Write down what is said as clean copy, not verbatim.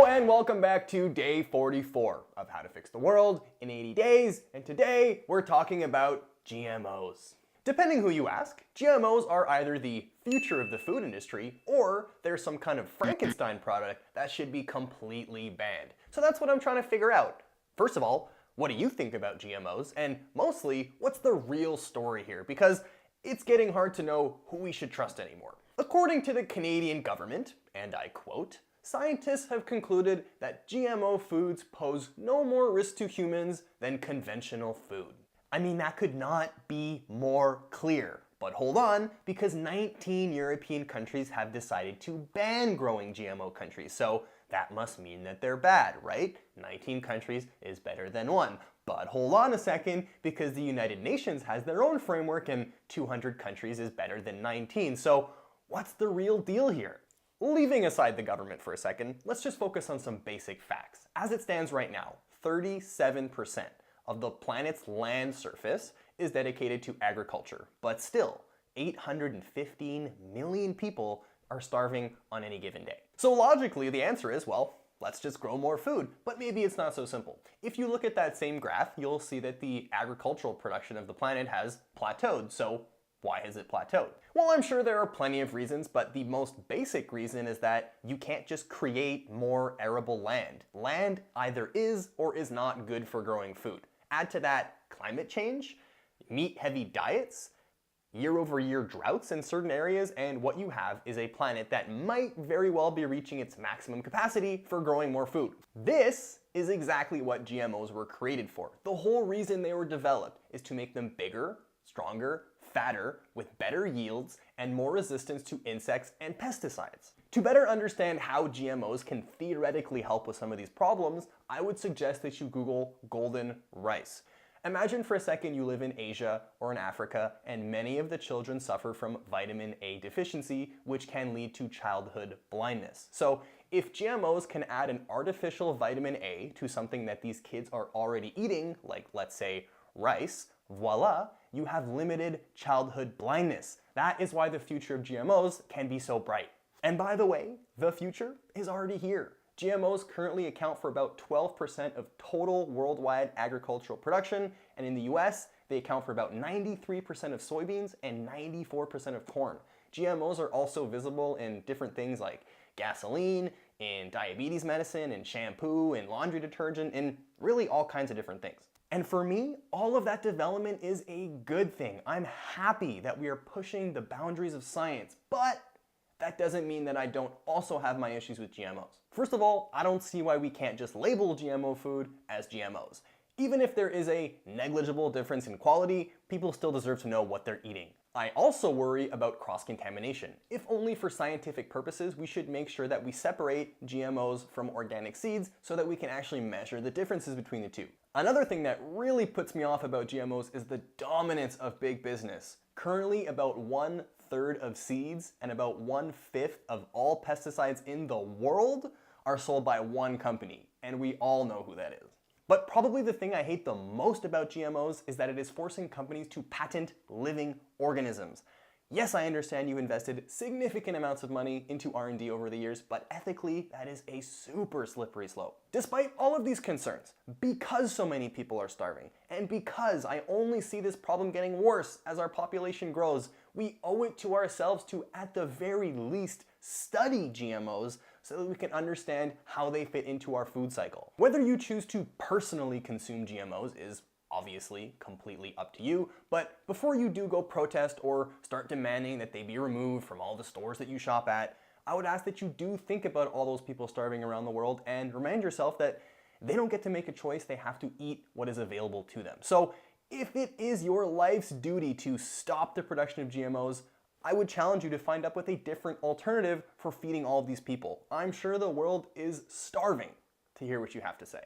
Hello and welcome back to day 44 of How to Fix the World in 80 Days, and today we're talking about GMOs. Depending who you ask, GMOs are either the future of the food industry or they're some kind of Frankenstein product that should be completely banned. So that's what I'm trying to figure out. First of all, what do you think about GMOs? And mostly, what's the real story here? Because it's getting hard to know who we should trust anymore. According to the Canadian government, and I quote, scientists have concluded that GMO foods pose no more risk to humans than conventional food. I mean, that could not be more clear. But hold on, because 19 European countries have decided to ban growing GMO countries, so that must mean that they're bad, right? 19 countries is better than one. But hold on a second, because the United Nations has their own framework and 200 countries is better than 19. So what's the real deal here? Leaving aside the government for a second, let's just focus on some basic facts. As it stands right now, 37% of the planet's land surface is dedicated to agriculture, but still, 815 million people are starving on any given day. So logically, the answer is, well, let's just grow more food. But maybe it's not so simple. If you look at that same graph, you'll see that the agricultural production of the planet has plateaued. So why has it plateaued? Well, I'm sure there are plenty of reasons, but the most basic reason is that you can't just create more arable land. Land either is or is not good for growing food. Add to that climate change, meat-heavy diets, year-over-year droughts in certain areas, and what you have is a planet that might very well be reaching its maximum capacity for growing more food. This is exactly what GMOs were created for. The whole reason they were developed is to make them bigger, stronger, fatter, with better yields, and more resistance to insects and pesticides. To better understand how GMOs can theoretically help with some of these problems, I would suggest that you Google golden rice. Imagine for a second you live in Asia or in Africa, and many of the children suffer from vitamin A deficiency, which can lead to childhood blindness. So if GMOs can add an artificial vitamin A to something that these kids are already eating, like let's say rice, voila, you have limited childhood blindness. That is why the future of GMOs can be so bright. And by the way, the future is already here. GMOs currently account for about 12% of total worldwide agricultural production, and in the US, they account for about 93% of soybeans and 94% of corn. GMOs are also visible in different things like gasoline, in diabetes medicine, in shampoo, in laundry detergent, in really all kinds of different things. And for me, all of that development is a good thing. I'm happy that we are pushing the boundaries of science, but that doesn't mean that I don't also have my issues with GMOs. First of all, I don't see why we can't just label GMO food as GMOs. Even if there is a negligible difference in quality, people still deserve to know what they're eating. I also worry about cross-contamination. If only for scientific purposes, we should make sure that we separate GMOs from organic seeds so that we can actually measure the differences between the two. Another thing that really puts me off about GMOs is the dominance of big business. Currently, about 1/3 of seeds and about 1/5 of all pesticides in the world are sold by one company, and we all know who that is. But probably the thing I hate the most about GMOs is that it is forcing companies to patent living organisms. Yes, I understand you invested significant amounts of money into R&D over the years, but ethically, that is a super slippery slope. Despite all of these concerns, because so many people are starving, and because I only see this problem getting worse as our population grows, we owe it to ourselves to, at the very least, study GMOs so that we can understand how they fit into our food cycle. Whether you choose to personally consume GMOs is obviously completely up to you, but before you do go protest or start demanding that they be removed from all the stores that you shop at, I would ask that you do think about all those people starving around the world and remind yourself that they don't get to make a choice, they have to eat what is available to them. So if it is your life's duty to stop the production of GMOs, I would challenge you to find up with a different alternative for feeding all of these people. I'm sure the world is starving to hear what you have to say.